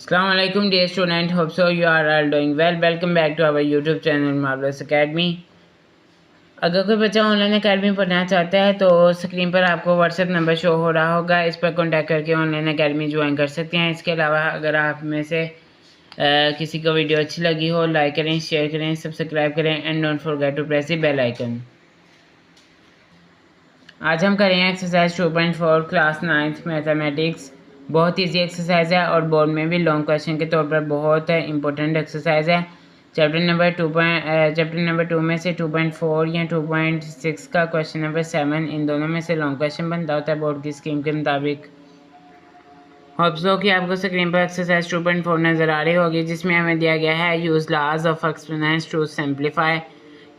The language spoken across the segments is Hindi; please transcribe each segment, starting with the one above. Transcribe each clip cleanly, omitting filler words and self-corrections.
Assalamu alaikum dear student, hope so you are all doing well. Welcome back to our YouTube channel Marvelous Academy. अगर कोई बच्चा ऑनलाइन अकेडमी पढ़ना चाहता है तो स्क्रीन पर आपको व्हाट्सएप नंबर शो हो रहा होगा, इस पर कॉन्टैक्ट करके ऑनलाइन अकेडमी ज्वाइन कर सकते हैं। इसके अलावा अगर आप में से किसी को वीडियो अच्छी लगी हो, लाइक करें, शेयर करें, सब्सक्राइब करें and don't forget to press the bell icon. आज हम करेंगे एक्सरसाइज 2.4 क्लास 9th मैथमेटिक्स। बहुत ईजी एक्सरसाइज है और बोर्ड में भी लॉन्ग क्वेश्चन के तौर पर बहुत इंपॉर्टेंट एक्सरसाइज है। चैप्टर नंबर 2 में से 2.4 या 2.6 का क्वेश्चन नंबर 7, इन दोनों में से लॉन्ग क्वेश्चन बनता होता है बोर्ड की स्कीम के मुताबिक। होप सो कि आपको स्क्रीन पर एक्सरसाइज 2.4 नज़र आ रही होगी, जिसमें हमें दिया गया है यूज़ लाज ऑफ एक्सपोनेंट्स टू सिंप्लीफाई,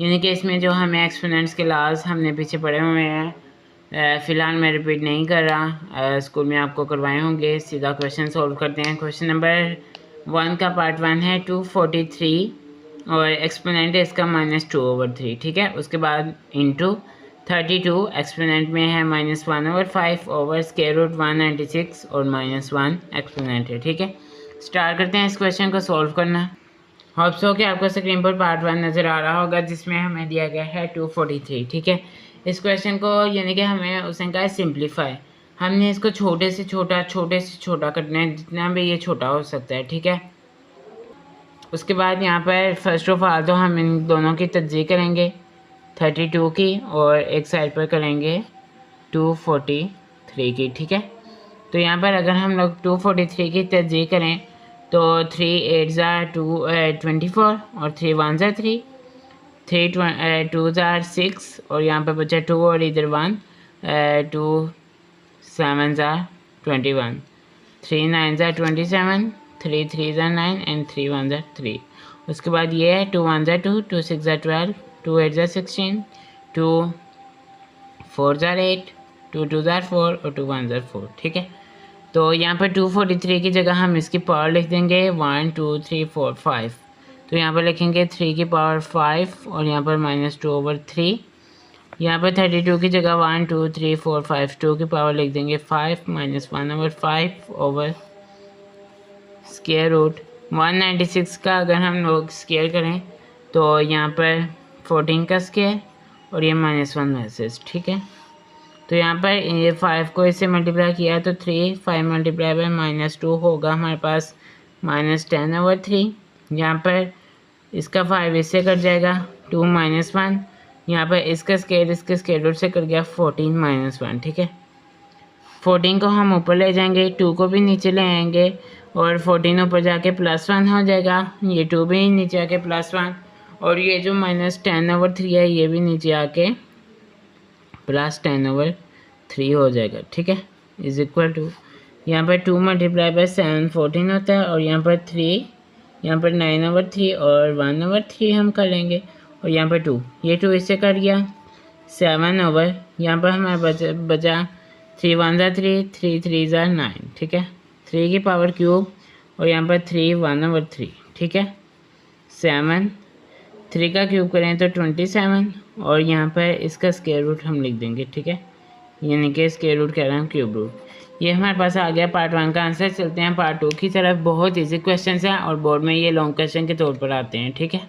यानी कि इसमें जो हमें एक्सपोनेंट्स के लाज हमने पीछे पढ़े हुए हैं, फ़िलहाल मैं रिपीट नहीं कर रहा, स्कूल में आपको करवाए होंगे। सीधा क्वेश्चन सॉल्व करते हैं। क्वेश्चन नंबर 1 का पार्ट 1 है 243 और एक्सपोनेंट है इसका -2/3, ठीक है। उसके बाद इंटू 32, एक्सपोनेंट में है -1/5 ओवर स्क्वायर रूट 196 और -1 एक्सपोनेंट है, ठीक है। स्टार्ट करते हैं इस क्वेश्चन को सॉल्व करना। होप सो कि आपको स्क्रीन पर पार्ट 1 नज़र आ रहा होगा, जिसमें हमें दिया गया है 243, ठीक है। इस क्वेश्चन को यानी कि हमें उसने कहा है सिंप्लीफाई। हमने इसको छोटे से छोटा करना है, जितना भी ये छोटा हो सकता है, ठीक है। उसके बाद यहाँ पर फर्स्ट ऑफ ऑल तो हम इन दोनों की तज्जीह करेंगे 32 की और एक साइड पर करेंगे 243 की, ठीक है। तो यहाँ पर अगर हम लोग 243 की तज्जीह करें तो 3 8 24 और 3 1 3, 3 2 6 और यहाँ पर बचा 2 और इधर 1, 2 7 21, 3 9 27, 3 3 9 एंड 3 1 3। उसके बाद ये है 2 1 2, 2 6 12, 2 8 16, 2 4 8, 2 2 4 और 2 1 4, ठीक है। तो यहाँ पर 243 की जगह हम इसकी पावर लिख देंगे 1 2 3 4 5। तो यहाँ पर लिखेंगे 3 की पावर 5 और यहाँ पर -2/3। यहाँ पर 32 की जगह 1 2 3 4 5, 2 की पावर लिख देंगे 5 -1/5 ओवर स्क्वायर रूट 196 का अगर हम लोग स्क्वायर करें तो यहाँ पर 14 का स्क्वायर और ये -1 वैसेस, ठीक है। तो यहाँ पर ये 5 को इससे मल्टीप्लाई किया तो 3 5 मल्टीप्लाई बाय -2 होगा हमारे पास -10/3। यहाँ पर इसका 5 इससे कट जाएगा 2 -1, यहाँ पर इसका स्क्वायर रूट से कट गया 14 -1, ठीक है। 14 को हम ऊपर ले जाएंगे, 2 को भी नीचे ले आएंगे और 14 ऊपर जाके +1 हो जाएगा, ये 2 भी नीचे आके +1 और ये जो -10/3 है ये भी नीचे आके +10/3 हो जाएगा, ठीक है। इज इक्वल टू यहाँ पर 2 मल्टीप्लाई बाय 7 14 होता है और यहाँ पर 3, यहाँ पर 9/3 और 1/3 हम कर लेंगे और यहाँ पर 2, ये 2 इससे कट गया 7 ओवर, यहाँ पर हमारे बचा 3 1 3, 3 3 9, ठीक है। 3 की पावर क्यूब और यहाँ पर 3 1/3, ठीक है। 7 3 का क्यूब करें तो 27 और यहाँ पर इसका स्क्वायर रूट हम लिख देंगे, ठीक है। यानी कि स्क्वायर रूट कह रहे हैं क्यूब रूट। ये हमारे पास आ गया पार्ट 1 का आंसर। चलते हैं पार्ट 2 की तरफ। बहुत ईजी क्वेश्चन हैं और बोर्ड में ये लॉन्ग क्वेश्चन के तौर पर आते हैं, ठीक है।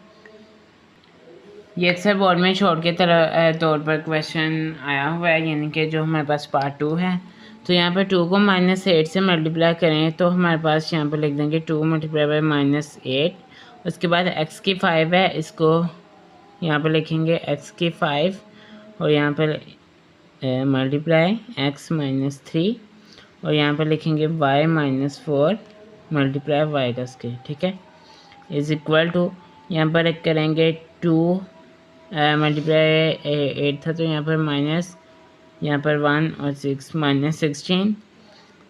ये अक्सर बोर्ड में शॉर्ट के तौर पर क्वेश्चन आया हुआ है, यानी कि जो हमारे पास पार्ट 2 है। तो यहाँ पर 2 को -8 से मल्टीप्लाई करें तो हमारे पास यहाँ पर लिख देंगे 2 मल्टीप्लाई बाय -8। उसके बाद x की 5 है, इसको यहाँ पर लिखेंगे x की 5 और यहाँ पर मल्टीप्लाई x -3 और यहाँ पर लिखेंगे y -4 मल्टीप्लाई y का स्क्वायर, ठीक है। इज इक्वल टू यहाँ पर करेंगे 2 मल्टीप्लाई 8 था तो यहाँ पर माइनस, यहाँ पर 1 और 6 -16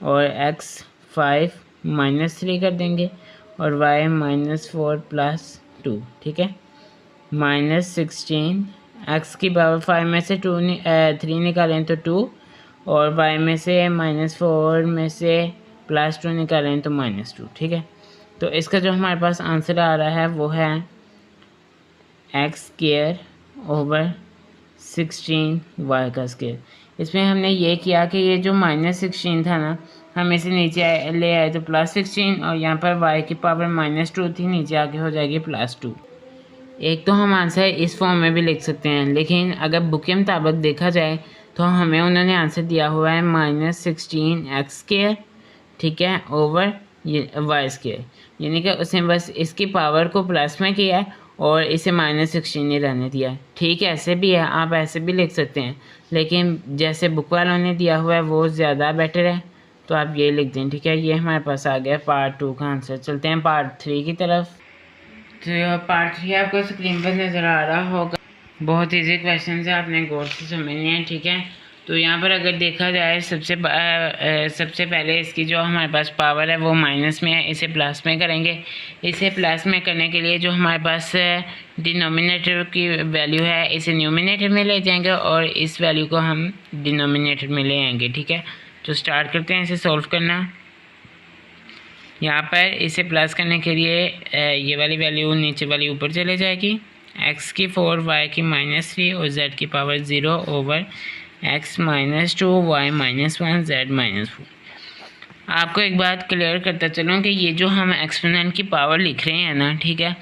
और x 5 -3 कर देंगे और y -4 + 2, ठीक है। -16 x की पावर 5 में से 3 निकालें तो 2 और y में से -4 में से +2 निकालें तो -2, ठीक है। तो इसका जो हमारे पास आंसर आ रहा है वो है x² ओवर 16 y का स्क्वायर। इसमें हमने ये किया कि ये जो -16 था ना, हम इसे नीचे ले आए तो +16 और यहाँ पर y की पावर -2 थी, नीचे आके हो जाएगी +2। एक तो हम आंसर इस फॉर्म में भी लिख सकते हैं, लेकिन अगर बुक के मुताबिक देखा जाए तो हमें उन्होंने आंसर दिया हुआ है -16x², ठीक है, ओवर y², यानी कि उसने बस इसकी पावर को प्लस में किया है और इसे -16 ही रहने दिया है। ठीक है, ऐसे भी है, आप ऐसे भी लिख सकते हैं, लेकिन जैसे बुक वालों ने दिया हुआ है वो ज़्यादा बेटर है, तो आप ये लिख दें। ठीक है, ये हमारे पास आ गया पार्ट 2 का आंसर। चलते हैं पार्ट 3 की तरफ। तो पार्ट 3 आपको स्क्रीन पर नज़र आ रहा होगा। बहुत ईजी क्वेश्चन है, आपने गौर से समझने हैं। ठीक है, तो यहाँ पर अगर देखा जाए सबसे पहले इसकी जो हमारे पास पावर है वो माइनस में है, इसे प्लस में करेंगे। इसे प्लस में करने के लिए जो हमारे पास डिनोमिनेटर की वैल्यू है इसे न्यूमिनेटर में ले जाएंगे और इस वैल्यू को हम डिनोमिनेटर में ले आएंगे। ठीक है, तो स्टार्ट करते हैं इसे सॉल्व करना। यहाँ पर इसे प्लस करने के लिए ये वाली वैल्यू नीचे वाली ऊपर चले जाएगी, x की 4 y की -3 और z की power 0 over x -2 y -1 z -4। आपको एक बात क्लियर करता चलूँ कि ये जो हम एक्सपोनेंट की पावर लिख रहे हैं ना, ठीक है,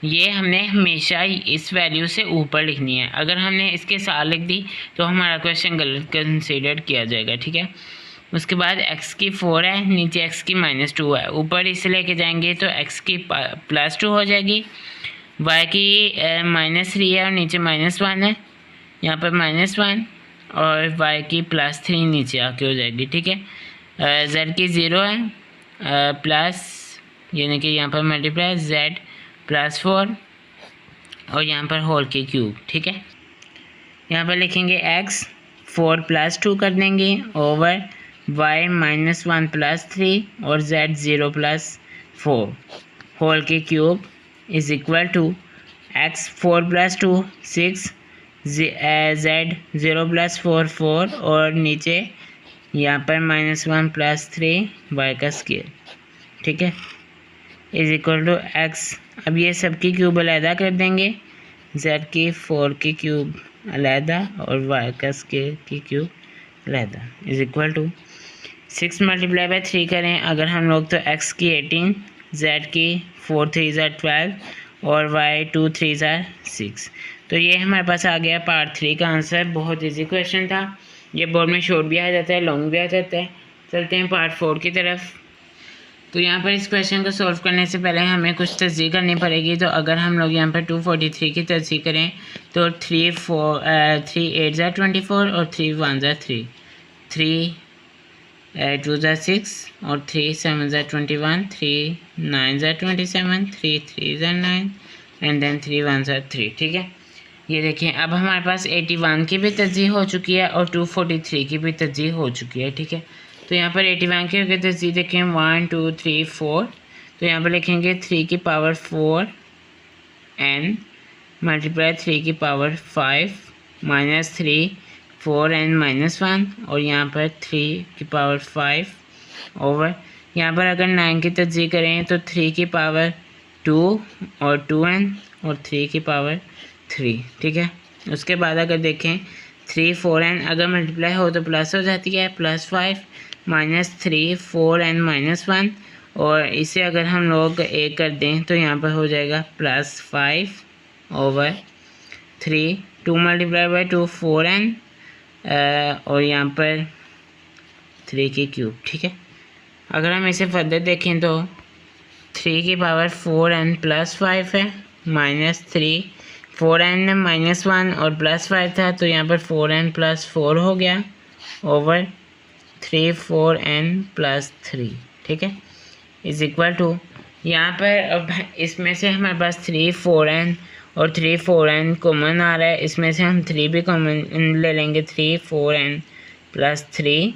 ये हमने हमेशा इस वैल्यू से ऊपर लिखनी है। अगर हमने इसके साथ लिख दी तो हमारा क्वेश्चन गलत कंसीडर किया जाएगा। ठीक है, उसके बाद x की 4 है, नीचे x की -2 है, ऊपर इसे लेके जाएंगे तो x की +2 हो जाएगी, y की -3 है और नीचे -1 है, यहाँ पर -1 और y की +3 नीचे आके हो जाएगी। ठीक है, z की 0 है, प्लस यानी कि यहाँ पर मल्टीप्लाई z +4 और यहाँ पर होल के क्यूब। ठीक है, यहाँ पर लिखेंगे x 4 + 2 कर देंगे ओवर y -1 + 3 और z 0 + 4 होल के cube is equal to x 4 + 2 6 z 0 + 4 4 और नीचे यहाँ पर -1 + 3 y का स्क्वायर। ठीक है, इज इक्वल टू x। अब ये सब की क्यूब अलहदा कर देंगे, z की 4 की क्यूब अलहदा और y का स्क्वायर की क्यूब अलहदा, इज इक्वल टू 6 × 3 करें अगर हम लोग तो x की 18, z की 4 3 = 12 और y 2 3 = 6। तो ये हमारे पास आ गया पार्ट 3 का आंसर। बहुत इजी क्वेश्चन था, ये बोर्ड में शॉर्ट भी आ जाता है, लॉन्ग भी आ जाता है। चलते हैं पार्ट 4 की तरफ। तो यहाँ पर इस क्वेश्चन को सॉल्व करने से पहले हमें कुछ तस्दीह करनी पड़ेगी। तो अगर हम लोग यहाँ पर 243 की तस्दीह करें तो 3 8 = 24 और 3 1 = 3, 3 2 = 6 और 3 7 = 21, 3 9 = 27, 3 3 = 9 एंड देन 3 1 = 3। ठीक है, ये देखिए अब हमारे पास 81 की भी तस्दीह हो चुकी है और 243 की भी तस्दीह हो चुकी है। ठीक है, तो यहाँ पर 81 की अगर तस्दीह देखें 1 2 3 4, तो यहाँ पर लिखेंगे 3 की पावर 4 n मल्टीप्लाई 3 की पावर 5 -3 4n -1 और यहाँ पर 3 की पावर 5 ओवर यहाँ पर अगर 9 की तस्दीह करें तो 3 की पावर 2 और 2n और 3 की पावर 3। ठीक है, उसके बाद अगर देखें 3 4n अगर मल्टीप्लाई हो तो प्लस हो जाती है, +5 -3 4n -1 और इसे अगर हम लोग a कर दें तो यहाँ पर हो जाएगा +5 ओवर 3 2 × 2 4n और यहाँ पर 3 की क्यूब। ठीक है, अगर हम इसे फर्दर देखें तो 3 की पावर 4n + 5 है, -3 4n -1 और +5 था तो यहाँ पर 4n + 4 हो गया ओवर 3 4n + 3। ठीक है, इज इक्वल टू यहाँ पर अब इसमें से हमारे पास 3 4n और 3 4n कॉमन आ रहा है, इसमें से हम 3 भी कॉमन ले लेंगे, 3 4n + 3।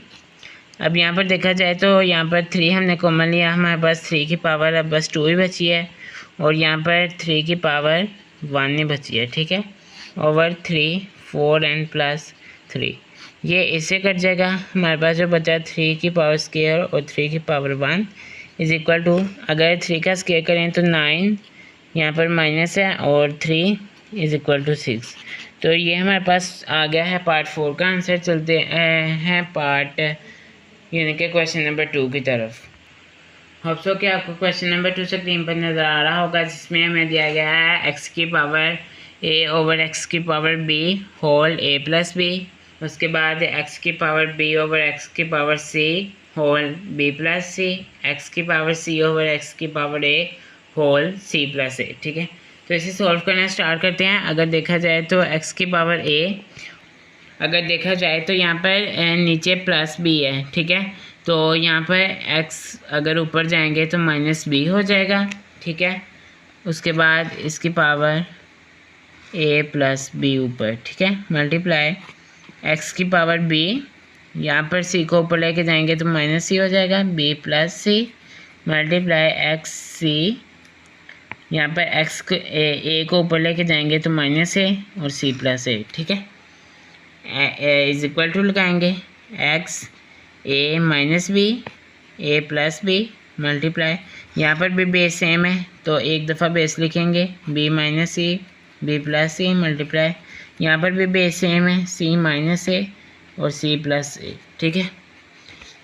अब यहाँ पर देखा जाए तो यहाँ पर 3 हमने कॉमन लिया, हमारे पास 3 की पावर अब बस 2 ही बची है और यहाँ पर 3 की पावर 1 ही बची है। ठीक है, ओवर 3 4n + 3 ये इससे कट जाएगा, हमारे पास जो बचा 3 की पावर स्क्वायर और 3 की पावर 1 इज इक्वल टू अगर 3 का स्क्वायर करें तो 9 यहाँ पर माइनस है और 3 इज इक्वल टू 6। तो ये हमारे पास आ गया है पार्ट 4 का आंसर। चलते हैं पार्ट यानी कि क्वेश्चन नंबर 2 की तरफ। होप सो कि आपको क्वेश्चन नंबर 2 स्क्रीन पर नज़र आ रहा होगा, जिसमें हमें दिया गया है x की पावर a ओवर x की power b whole a plus b, उसके बाद x की पावर b ओवर x की power c whole b plus c, x की पावर c ओवर x की power a whole c plus a। ठीक है, तो इसे सॉल्व करना स्टार्ट करते हैं। अगर देखा जाए तो x की पावर a, अगर देखा जाए तो यहाँ पर नीचे प्लस b है। ठीक है, तो यहाँ पर x अगर ऊपर जाएंगे तो माइनस b हो जाएगा। ठीक है, उसके बाद इसकी पावर a प्लस b ऊपर। ठीक है, मल्टीप्लाई x की पावर b, यहाँ पर c को ऊपर लेके जाएंगे तो माइनस c हो जाएगा, b plus c multiply x c, यहाँ पर x a को ऊपर लेके जाएंगे तो माइनस a और c प्लस a। ठीक है, इज इक्वल टू लगाएंगे x a minus B a plus b multiply, यहाँ पर भी बेस सेम है तो एक दफ़ा बेस लिखेंगे b माइनस सी b प्लस सी मल्टीप्लाई, यहाँ पर भी बेस सेम है c माइनस a और c प्लस a। ठीक है,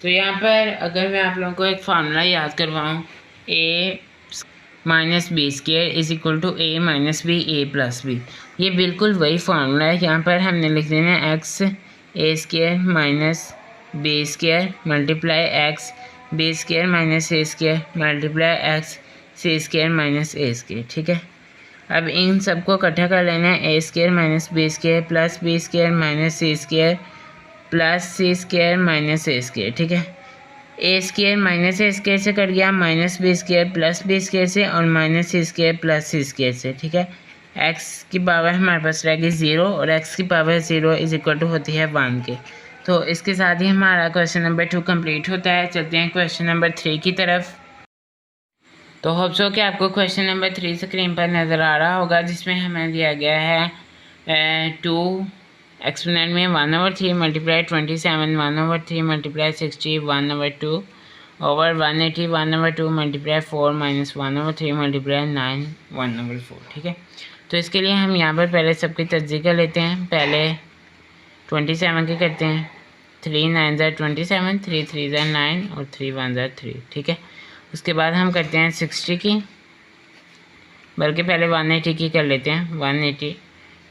तो यहाँ पर अगर मैं आप लोगों को एक फार्मूला याद करवाऊँ, a minus B square is equal to a minus B a plus B, ये बिल्कुल वही फार्मूला है। यहाँ पर हमने लिख देना है x a square minus B square multiply x b square minus a square multiply x c square minus a square. ठीक है, अब इन सबको इकट्ठा कर लेना है, a square minus B square plus b square minus c square plus c square minus a square. ठीक है, a square minus a square से कट गया, minus B square plus b square से और minus c square plus c square से। ठीक है, एक्स की पावर हमारे पास रहेगी 0 और एक्स की पावर 0 इज इक्वल टू होती है 1 के। तो इसके साथ ही हमारा क्वेश्चन नंबर 2 कंप्लीट होता है। चलते हैं क्वेश्चन नंबर 3 की तरफ। तो होप सो कि आपको क्वेश्चन नंबर 3 स्क्रीन पर नज़र आ रहा होगा, जिसमें हमें दिया गया है 2 एक्सपोनेंट में 1/3 multiply 27 1/3 multiply 60 1/2 over 180 1/2 multiply 4 minus 1/3 multiply 9 1/4। ठीक है, तो इसके लिए हम यहाँ पर पहले सबकी तस्दीक कर लेते हैं। पहले 27 के करते हैं, 3 9 ज़ा 27 3 3 ज़ा 9 और 3 1 ज़ा 3। ठीक है, उसके बाद हम करते हैं 60 की, बल्कि पहले 180 की कर लेते हैं। 180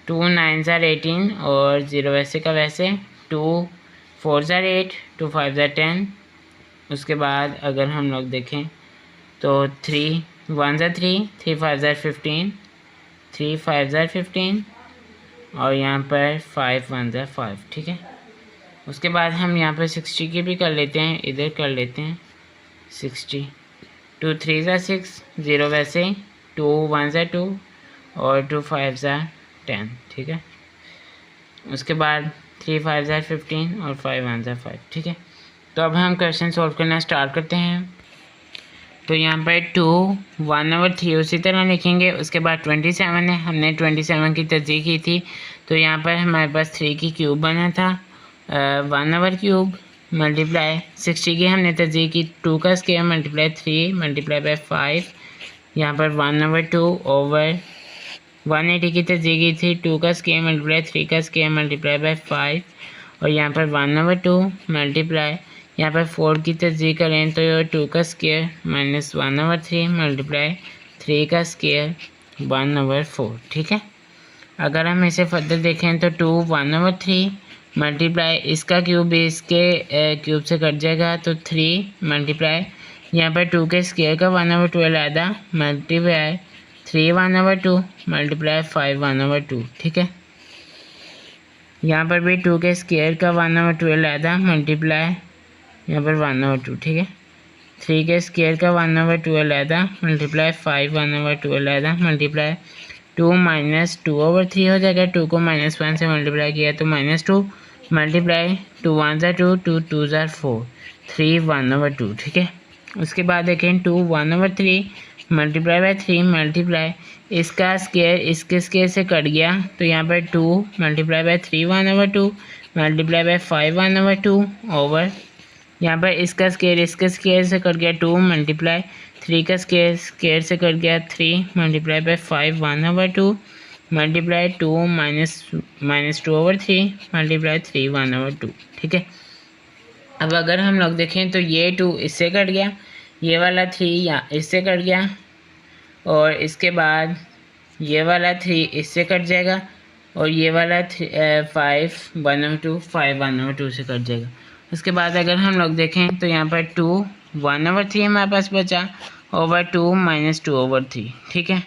2 9 ज़ा 18 और 0 वैसे का वैसे, 2 4 ज़ा 8 2 5 ज़ा 10। उसके बाद अगर हम लोग देखें तो 3 1 ज़ा 3 3 5 ज़ा 15 3 5 ज़ा 15 और यहाँ पर 5 1 ज़ा 5। ठीक है, उसके बाद हम यहाँ पर 60 की भी कर लेते हैं, इधर कर लेते हैं 60 2 3 ज़ा 6 0 वैसे, 2 1 ज़ा 2 और 2 5 ज़ा 10। ठीक है, उसके बाद 3 5 ज़ा 15 और 5 1 ज़ा 5। ठीक है, तो अब हम क्वेश्चन सॉल्व करना स्टार्ट करते हैं। तो यहाँ पर 2 1/3 उसी तरह लिखेंगे। उसके बाद 27 है, हमने 27 की तस्दीक की थी, तो यहाँ पर हमारे पास 3 की क्यूब बना था 1/3 मल्टीप्लाई 60 की हमने तस्दीक की 2 का स्क्वायर मल्टीप्लाई 3 मल्टीप्लाई बाय 5, यहाँ पर 1/2 ओवर 180 की तस्दीक की थी 2 का स्क्वायर मल्टीप्लाई 3 का स्क्वायर मल्टीप्लाई बाय 5 और यहाँ पर 1/2 मल्टीप्लाई, यहाँ पर 4 की तस्दीक करें तो 2 का स्क्वायर माइनस 1/3 मल्टीप्लाई 3 का स्क्वायर 1/4। ठीक है, अगर हम इसे फर्दर देखें तो 2 1/3 मल्टीप्लाई इसका क्यूब इसके क्यूब से कट जाएगा तो 3 मल्टीप्लाई यहाँ पर 2 के स्क्वायर का 1/2 अलहदा मल्टीप्लाई 3 1/2 मल्टीप्लाई 5 1/2। ठीक है, यहाँ पर भी 2 के स्क्वायर का 1/2 अलहदा मल्टीप्लाई यहाँ पर 1/2। ठीक है, 3 के स्क्वायर का 1/2 अलहदा मल्टीप्लाई 5 1/2 अलहदा मल्टीप्लाई 2 माइनस 2/3 हो जाएगा। 2 को -1 से मल्टीप्लाई किया तो -2 मल्टीप्लाई 2 1 ज़ा 2 2 2 ज़ा 4 3 1/2। ठीक है, उसके बाद देखें 2 1/3 मल्टीप्लाई बाय 3 मल्टीप्लाई इसका स्क्वायर इसके स्क्वायर से कट गया तो यहाँ पर 2 multiply by 3 1/2 multiply by 5 1/2 over यहाँ पर इसका स्क्वायर इसके स्क्वायर से कट गया 2 मल्टीप्लाई 3 का स्क्वायर से कट गया 3 multiply by 5 1/2 multiply 2 minus 2/3 multiply 3 1/2। ठीक है, अब अगर हम लोग देखें तो ये 2 इससे कट गया, ये वाला 3 या इससे कट गया, और इसके बाद ये वाला 3 इससे कट जाएगा, और ये वाला 5 1/2 5 1/2 से कट जाएगा। उसके बाद अगर हम लोग देखें तो यहाँ पर 2 1/3 हमारे पास बचा, ओवर 2 - 2/3, ठीक है।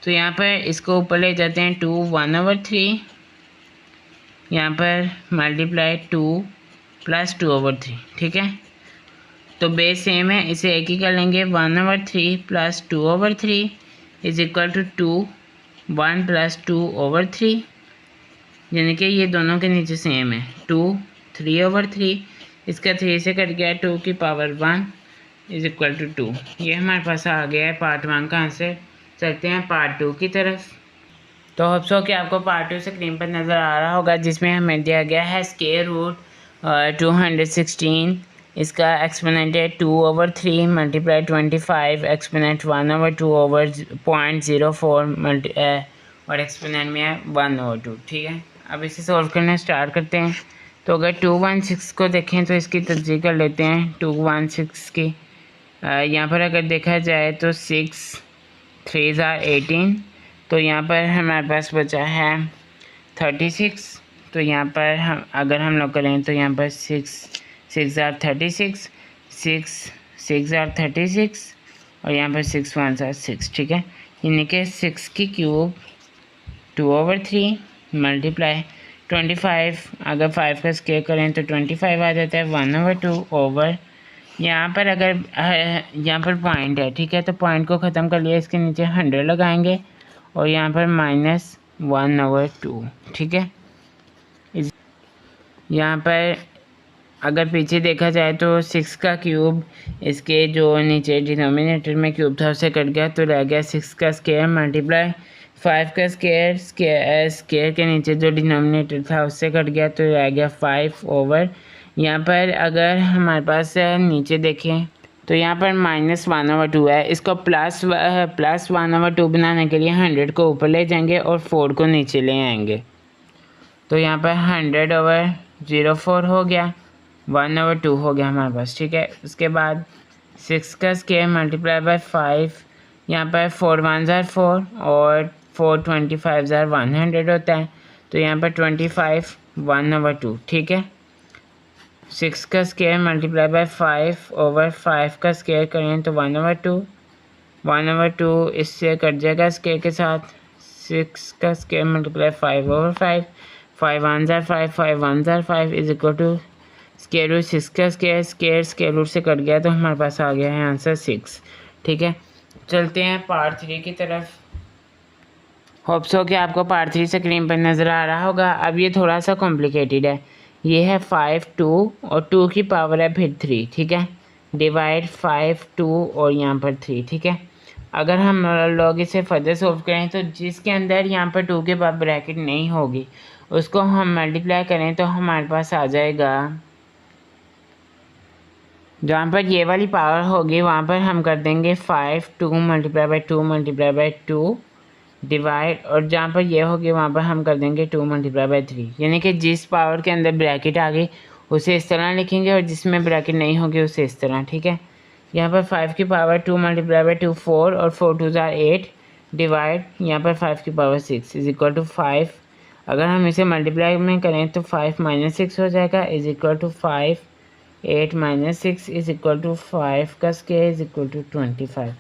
तो यहाँ पर इसको ऊपर ले जाते हैं, 2 1/3, यहाँ पर मल्टीप्लाई 2 + 2/3, ठीक है। तो बेस सेम है, इसे एक ही कर लेंगे, 1/3 + 2/3 = 2 1 + 2/3, यानी कि ये दोनों के नीचे सेम है, 2 3/3, इसका 3 से कट गया, 2 की पावर 1 = 2। ये हमारे पास आ गया है पार्ट 1 का आंसर। चलते हैं पार्ट 2 की तरफ। तो होप सो कि आपको पार्ट 2 स्क्रीन पर नज़र आ रहा होगा, जिसमें हमें दिया गया है स्क्वायर रूट 216, इसका एक्सपोनेंट है 2/3 × 25, एक्सपोनेंट 1/2/0.04 और एक्सपोनेंट में है 1/2, ठीक है। अब इसे सॉल्व करना स्टार्ट करते हैं। तो अगर 216 को देखें तो इसकी तस्दीक कर लेते हैं, 216 की यहाँ पर अगर देखा जाए तो 6 3 = 18, तो यहाँ पर हमारे पास बचा है 36। तो यहाँ पर अगर हम लोग करें तो यहाँ पर 6 6 = 36, 6 6 = 36, और यहाँ पर 6 1 = 6, ठीक है। यानी कि 6 की क्यूब 2/3 मल्टीप्लाई 25, अगर 5 का स्क्वायर करें तो 25 आ जाता है, 1/2 ओवर, यहाँ पर अगर यहाँ पर पॉइंट है, ठीक है, तो पॉइंट को ख़त्म कर लिया, इसके नीचे 100 लगाएंगे, और यहाँ पर -1/2, ठीक है। यहाँ पर अगर पीछे देखा जाए तो 6 का क्यूब इसके जो नीचे डिनोमिनेटर में क्यूब था उससे कट गया, तो रह गया 6 का स्क्वायर मल्टीप्लाई 5 का स्क्वायर, स्क्वायर के नीचे जो डिनोमिनेटर था उससे कट गया, तो रह गया 5 ओवर। यहाँ पर अगर हमारे पास नीचे देखें तो यहाँ पर -1/2 है, इसको +1/2 बनाने के लिए 100 को ऊपर ले जाएंगे और 4 को नीचे ले आएंगे। तो यहाँ पर 100/04 हो गया, 1/2 हो गया हमारे पास, ठीक है। उसके बाद 6 का स्क्वायर मल्टीप्लाई बाय 5, यहाँ पर 4 1 = 4 और 4 25 = 100 होता है, तो यहाँ पर 25 1/2, ठीक है। 6 का स्क्वायर मल्टीप्लाई बाय 5 ओवर 5 का स्क्वायर करें तो 1/2, 1/2 इससे कट जाएगा स्क्वायर के साथ, 6 का square multiply 5 over 5, 5 1 = 5, 5 1 = 5 = square root 6 का स्क्वायर रूट से कट गया, तो हमारे पास आ गया है आंसर 6, ठीक है। चलते हैं पार्ट 3 की तरफ। होप सो कि आपको पार्ट 3 स्क्रीन पर नज़र आ रहा होगा। अब ये थोड़ा सा कॉम्प्लिकेटेड है, ये है 5 2 और 2 की पावर है फिर 3, ठीक है, डिवाइड 5 2 और यहाँ पर 3, ठीक है। अगर हम लोग इसे फर्दर सॉल्व करें तो जिसके अंदर यहाँ पर 2 के बाद ब्रैकेट नहीं होगी उसको हम मल्टीप्लाई करें तो हमारे पास आ जाएगा, जहाँ पर ये वाली पावर होगी वहाँ पर हम कर देंगे 5 2 × 2 × 2 डिवाइड, और जहाँ पर ये होगी वहाँ पर हम कर देंगे 2 × 3, यानी कि जिस पावर के अंदर ब्रैकेट आ गई उसे इस तरह लिखेंगे और जिसमें ब्रैकेट नहीं होगी उसे इस तरह, ठीक है। यहाँ पर 5 की पावर 2 × 2 4 और 4 2 = 8 डिवाइड, यहाँ पर 5 की पावर 6 = 5। अगर हम इसे मल्टीप्लाई में करें तो 5 - 6 हो जाएगा, = 5, 8 - 6 = 5 का स्क्वायर = 25।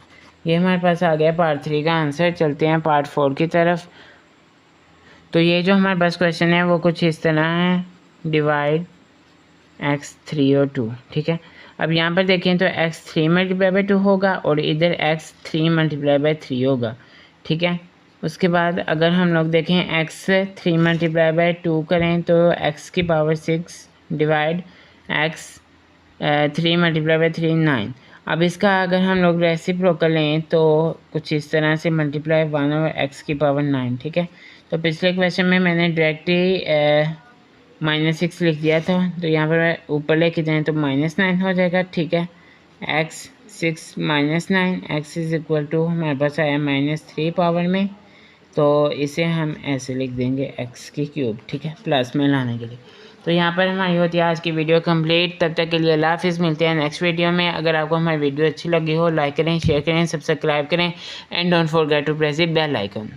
ये हमारे पास आ गया पार्ट 3 का आंसर। चलते हैं पार्ट 4 की तरफ। तो ये जो हमारे पास क्वेश्चन है वो कुछ इस तरह है, डिवाइड x 3 और 2, ठीक है। अब यहाँ पर देखें तो x 3 × 2 होगा और इधर x 3 × 3 होगा, ठीक है। उसके बाद अगर हम लोग देखें x 3 × 2 करें तो x की पावर 6 डिवाइड x 3 × 3 9। अब इसका अगर हम लोग रेसिप्रोकल लें तो कुछ इस तरह से मल्टीप्लाई 1 ओवर x की पावर 9, ठीक है। तो पिछले क्वेश्चन में मैंने डायरेक्टली -6 लिख दिया था, तो यहाँ पर ऊपर लेके जाएँ तो -9 हो जाएगा, ठीक है। x 6 - 9 x = हमारे पास आया -3 पावर में, तो इसे हम ऐसे लिख देंगे x की क्यूब, ठीक है, प्लस में लाने के लिए। तो यहाँ पर हमारी होती है आज की वीडियो कंप्लीट। तब तक के लिए अल्लाह हाफिज़, मिलते हैं नेक्स्ट वीडियो में। अगर आपको हमारी वीडियो अच्छी लगी हो लाइक करें, शेयर करें, सब्सक्राइब करें and don't forget to press the bell icon.